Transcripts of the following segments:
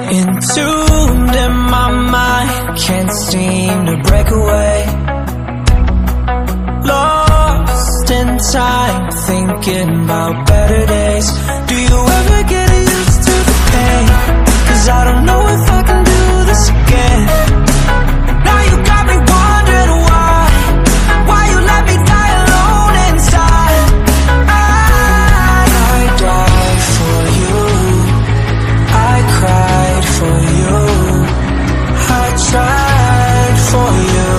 Entombed in my mind, can't seem to break away. Lost in time, thinking about better days. Do you ever get used to the pain? 'Cause I don't know if I can do this again. Now you got me wondering why you let me die alone inside. I died for you, I cried for you, I tried for you.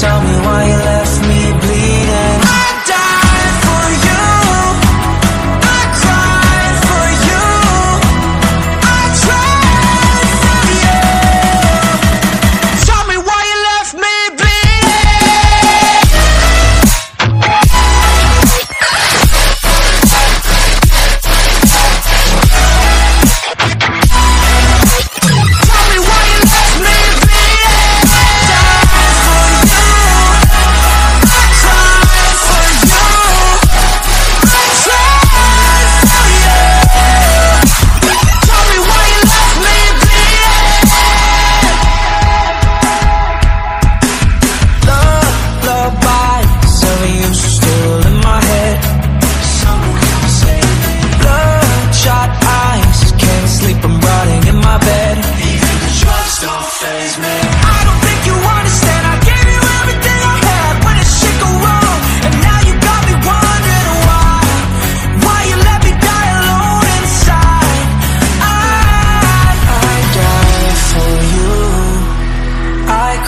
Tell me why you left me bleeding. I died for you, I cried for you, I tried for you. Tell me why you left me bleeding. Tell me why you left me bleeding.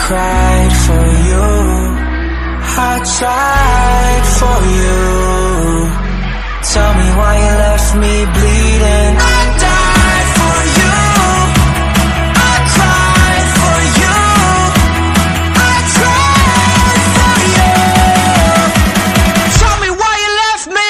Cried for you, I tried for you. Tell me why you left me bleeding. I died for you, I cried for you, I tried for you. Tell me why you left me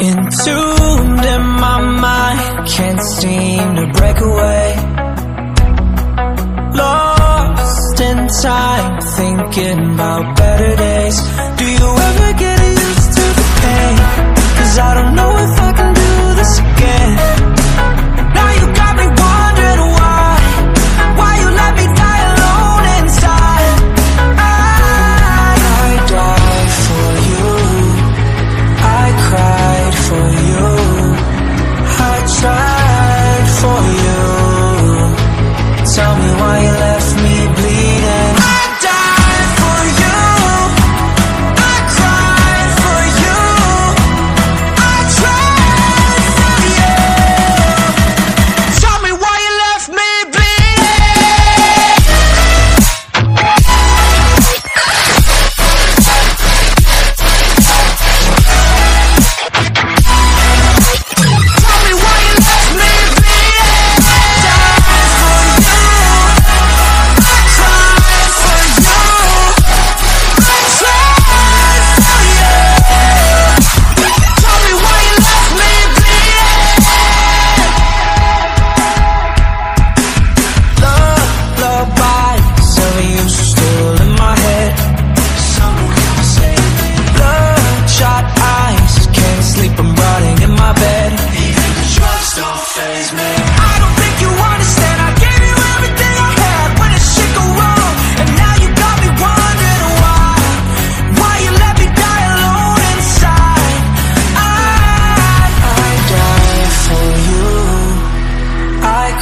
Entombed in my mind, can't seem to break away. Lost in time, thinking about better days. Do you ever get used to the pain? 'Cause I don't know if I can do this again. Now you got me wondering why you let me die alone inside. I died for you, I cried for you, I tried for you. Tell me why you left me bleeding. I died for you, I cried for you, I tried for you. Tell me why you left me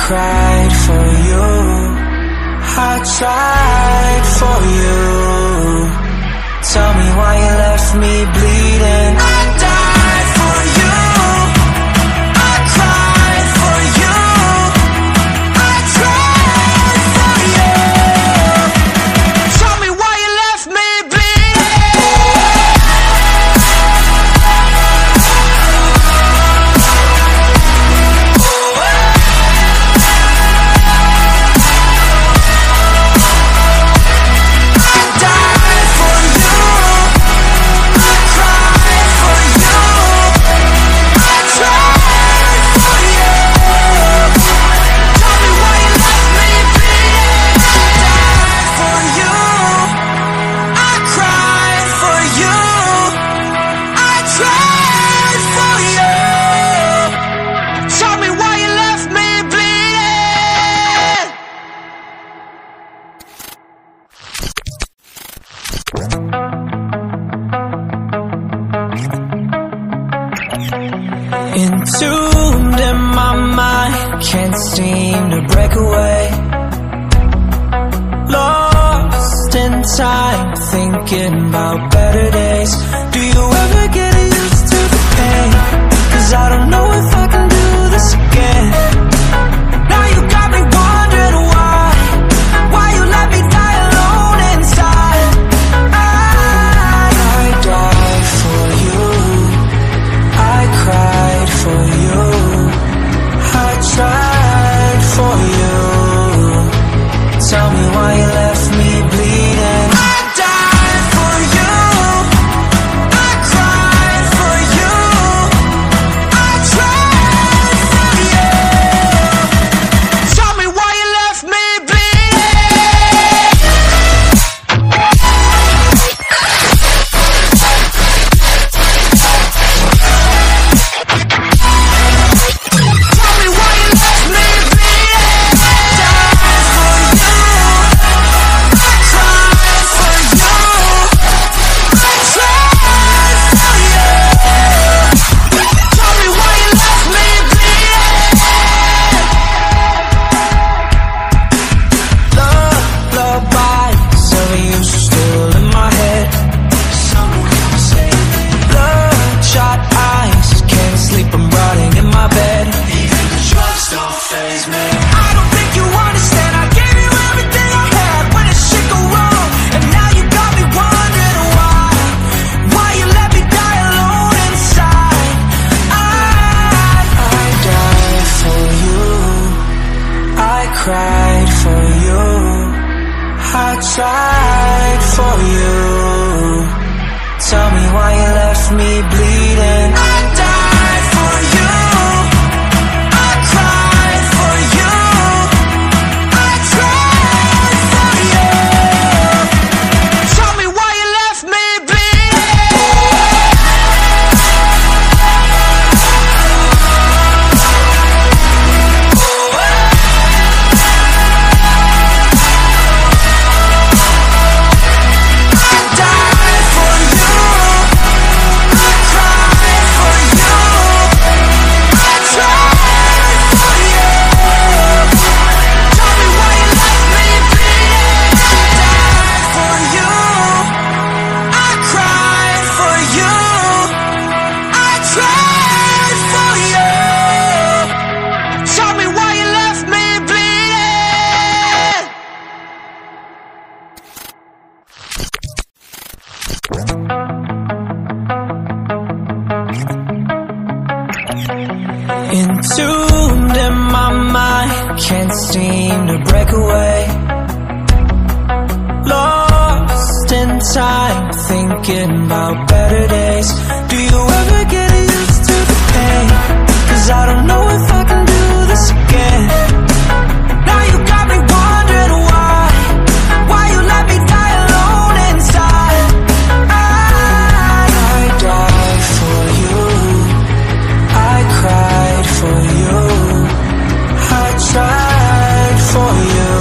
cried for you, I tried for you. Tell me why you left me bleeding. I died for you. I cried for you. I tried for you. Tell me why you left me entombed in my mind, can't seem to break away. Lost in time, thinking about better days. Do you ever get used to the pain? 'Cause I don't know if I can do this again. Now you got me wondering why you let me die alone inside. I died for you, I cried for you, I tried for you. Tell me why you left me bleeding. I died for you, I cried for you, I tried for you. Tell me why you left me bleeding. Tell me why you left me bleeding. Died for you, I cried for you, I tried for you. Tell me why you left me bleeding. Lullabies of you still in my head. Bloodshot eyes, can't sleep, I'm rotting in my bed. Even the drugs don't faze me. I don't think you understand, I gave you everything I had. When did shit go wrong? And now you got me wondering why you let me die alone inside. I died for you, I cried for you, I tried for you. Tell me why you left me bleeding. I died for you, I cried for you, I tried for you. Tell me why you left me entombed in my mind, can't seem to break away. Lost in time, thinking about better days. Do you ever get used to the pain? 'Cause I don't know if I can do this again. Now you got me wondering why you let me die alone inside. I died for you, I cried for you, I tried for you.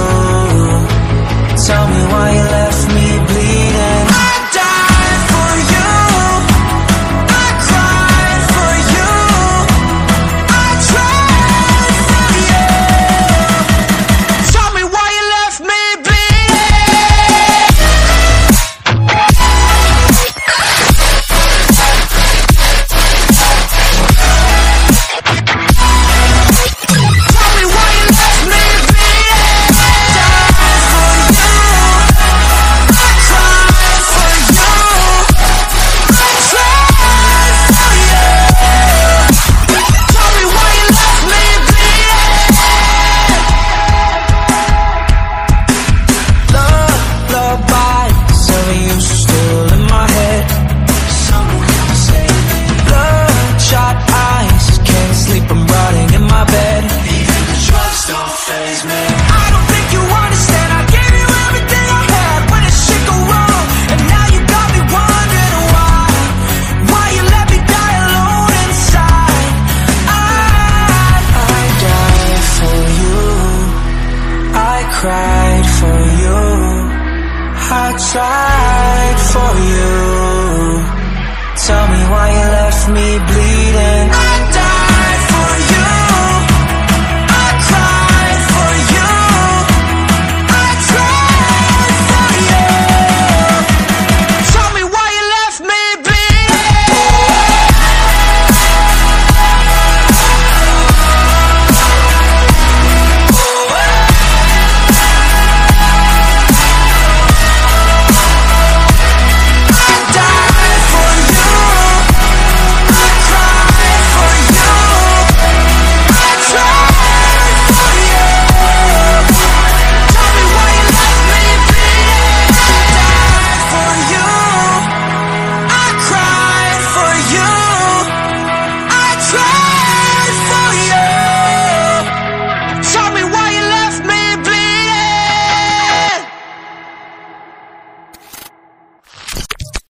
cried for you, I tried for you. Tell me why you left me bleeding.